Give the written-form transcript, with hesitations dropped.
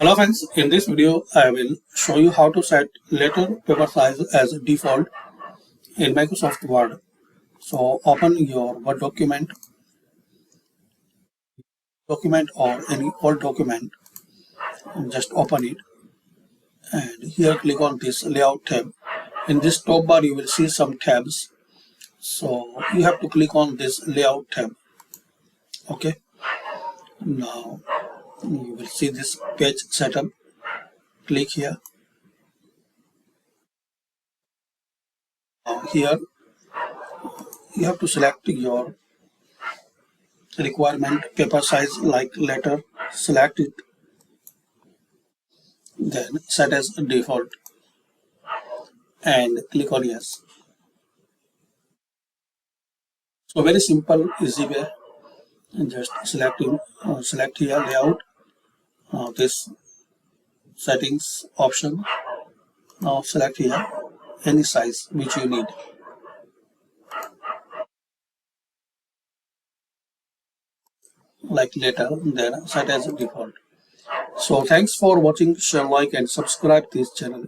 Hello friends, in this video I will show you how to set letter paper size as default in Microsoft Word. So open your Word document or any old document and just open it, and here click on this layout tab. In this top bar you will see some tabs, so you have to click on this layout tab. Okay, now you will see this page setup. Click here. Now here you have to select your requirement paper size, like letter. Select it, then set as default and click on yes. So very simple, easy way. And just select here layout, this settings option. Now select here any size which you need. Like letter, then set as default. So thanks for watching. Share, like and subscribe this channel.